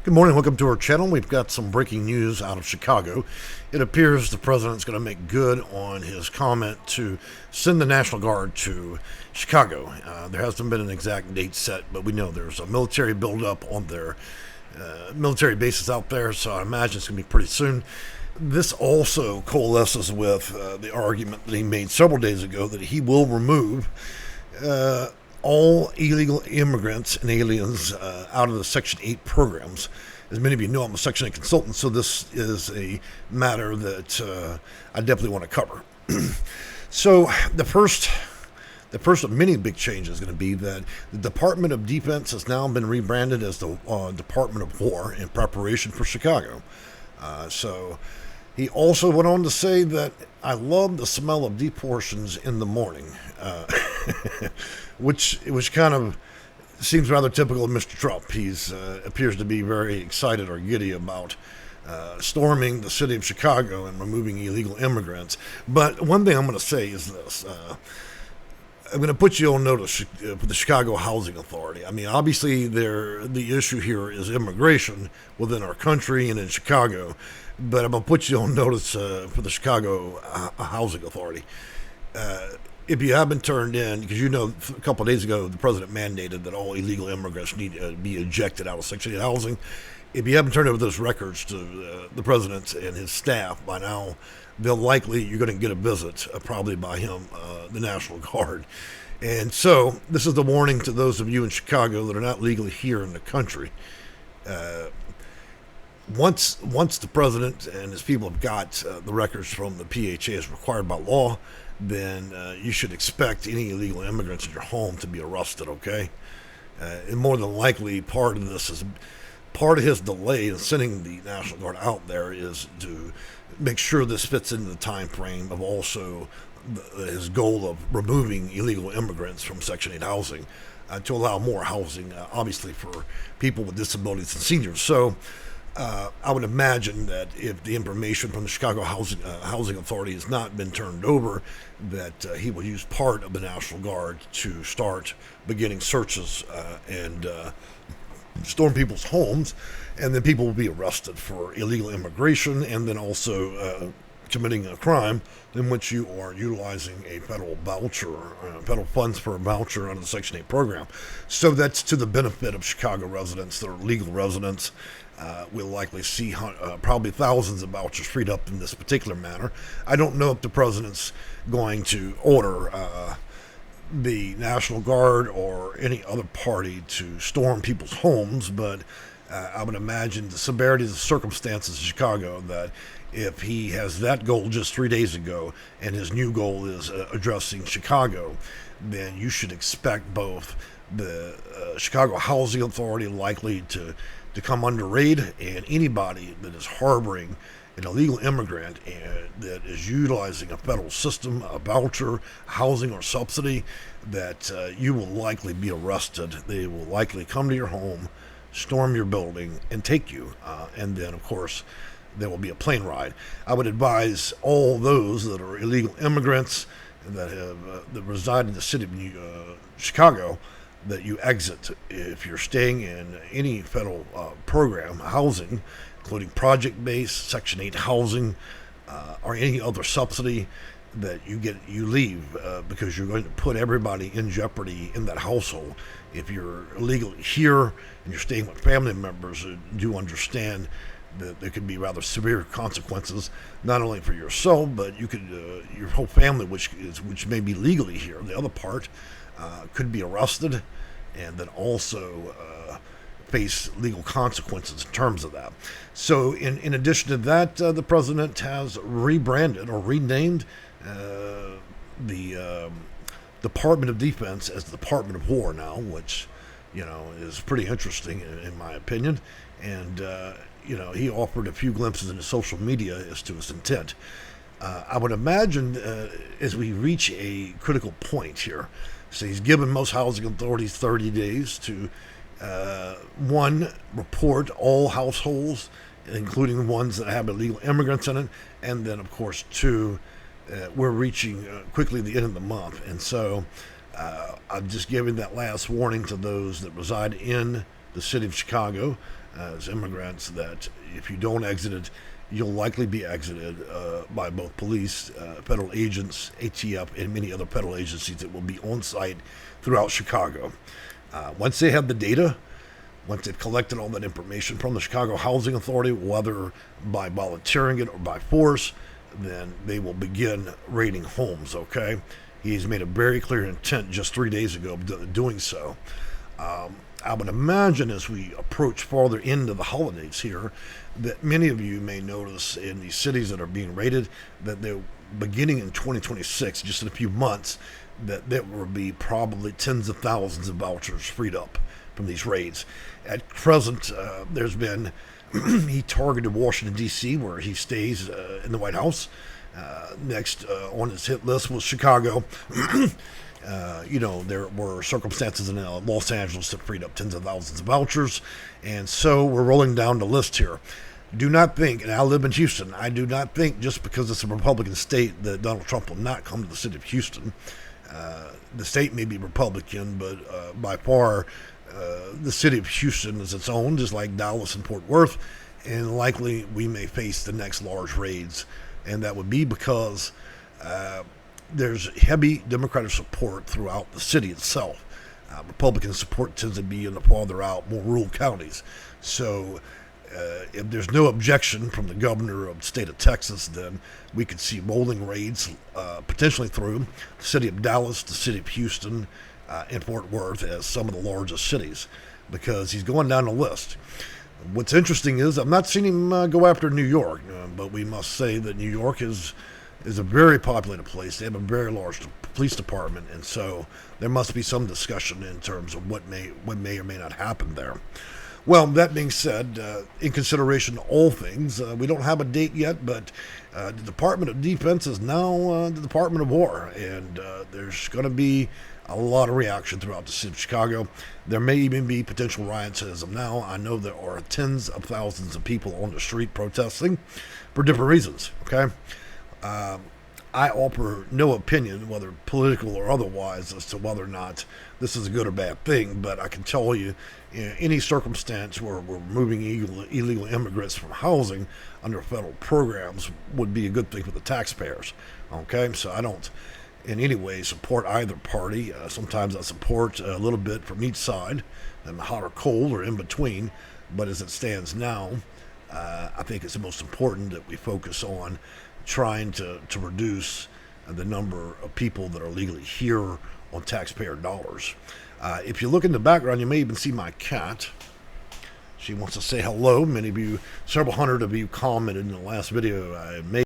Good morning. Welcome to our channel. We've got some breaking news out of Chicago. It appears the president's going to make good on his comment to send the National Guard to Chicago. There hasn't been an exact date set, but we know there's a military buildup on their military bases out there, so I imagine it's going to be pretty soon. This also coalesces with the argument that he made several days ago that he will remove all illegal immigrants and aliens out of the Section 8 programs. As many of you know, I'm a Section 8 consultant, so this is a matter that I definitely want to cover. So the first of many big changes is going to be that the Department of Defense has now been rebranded as the Department of War in preparation for Chicago. So he also went on to say that I love the smell of deportations in the morning, which kind of seems rather typical of Mr. Trump. He's appears to be very excited or giddy about storming the city of Chicago and removing illegal immigrants. But one thing I'm going to say is this. I'm going to put you on notice for the Chicago Housing Authority. I mean, obviously, the issue here is immigration within our country and in Chicago. But I'm going to put you on notice for the Chicago Housing Authority. If you haven't turned in, because you know a couple of days ago the president mandated that all illegal immigrants need to be ejected out of Section 8 housing. If you haven't turned over those records to the president and his staff by now, you're going to get a visit probably by him, the National Guard. And so this is the warning to those of you in Chicago that are not legally here in the country. Once the president and his people have got the records from the PHA as required by law, then you should expect any illegal immigrants in your home to be arrested, okay? And more than likely, part of his delay in sending the National Guard out there is to make sure this fits into the time frame of also his goal of removing illegal immigrants from Section 8 housing to allow more housing, obviously, for people with disabilities and seniors. So I would imagine that if the information from the Chicago Housing Authority has not been turned over, that he will use part of the National Guard to start beginning searches and storm people's homes, and then people will be arrested for illegal immigration and then also committing a crime in which you are utilizing a federal voucher, federal funds for a voucher under the Section 8 program. So that's to the benefit of Chicago residents that are legal residents. We'll likely see probably thousands of vouchers freed up in this particular manner. I don't know if the president's going to order the National Guard or any other party to storm people's homes, but I would imagine the severity of the circumstances in Chicago that if he has that goal just 3 days ago and his new goal is addressing Chicago, then you should expect both the Chicago Housing Authority likely to come under raid, and anybody that is harboring an illegal immigrant and that is utilizing a federal system, a voucher, housing, or subsidy, that you will likely be arrested. They will likely come to your home, storm your building, and take you. And then, of course, there will be a plane ride. I would advise all those that are illegal immigrants that reside in the city of Chicago that you exit. If you're staying in any federal program, housing, including project-based, Section 8 housing, or any other subsidy, that you leave because you're going to put everybody in jeopardy in that household. If you're illegally here and you're staying with family members, do understand that there could be rather severe consequences, not only for yourself, but you could your whole family, which may be legally here. The other part could be arrested and then also face legal consequences in terms of that. So in addition to that, the president has rebranded or renamed the Department of Defense as the Department of War now, which is pretty interesting in my opinion. And he offered a few glimpses into social media as to his intent. I would imagine as we reach a critical point here, so he's given most housing authorities 30 days to, one, report all households, including ones that have illegal immigrants in it, and then, of course, two, we're reaching quickly the end of the month. And so I'm just giving that last warning to those that reside in the city of Chicago as immigrants that if you don't exit it, you'll likely be exited by both police, federal agents, ATF, and many other federal agencies that will be on site throughout Chicago. Once they have the data, once they've collected all that information from the Chicago Housing Authority, whether by volunteering it or by force, then they will begin raiding homes, okay? He's made a very clear intent just 3 days ago of doing so. I would imagine as we approach farther into the holidays here that many of you may notice in these cities that are being raided that they're beginning in 2026, just in a few months, that there will be probably tens of thousands of vouchers freed up from these raids. At present, there's been, he targeted Washington, D.C., where he stays in the White House. Next on his hit list was Chicago. There were circumstances in Los Angeles that freed up tens of thousands of vouchers. And so we're rolling down the list here. Do not think, and I live in Houston, I do not think just because it's a Republican state that Donald Trump will not come to the city of Houston. The state may be Republican, but by far the city of Houston is its own, just like Dallas and Fort Worth. And likely we may face the next large raids. And that would be because there's heavy Democratic support throughout the city itself. Republican support tends to be in the farther out, more rural counties. So if there's no objection from the governor of the state of Texas, then we could see rolling raids potentially through the city of Dallas, the city of Houston, and Fort Worth as some of the largest cities, because he's going down the list. What's interesting is I've not seen him go after New York, but we must say that New York is a very populated place. They have a very large police department, and so there must be some discussion in terms of what may or may not happen there. Well, that being said, in consideration of all things, we don't have a date yet, but the Department of Defense is now the Department of War, and there's going to be a lot of reaction throughout the city of Chicago. There may even be potential riots as of now. I know there are tens of thousands of people on the street protesting for different reasons, okay? I offer no opinion, whether political or otherwise, as to whether or not this is a good or bad thing, but I can tell you, in any circumstance where we're removing illegal immigrants from housing under federal programs would be a good thing for the taxpayers, okay? So I don't in any way support either party. Sometimes I support a little bit from each side, and hot or cold or in between, but as it stands now, I think it's the most important that we focus on trying to reduce the number of people that are legally here on taxpayer dollars. If you look in the background, you may even see my cat. She wants to say hello. Many of you, several hundred of you commented in the last video I made.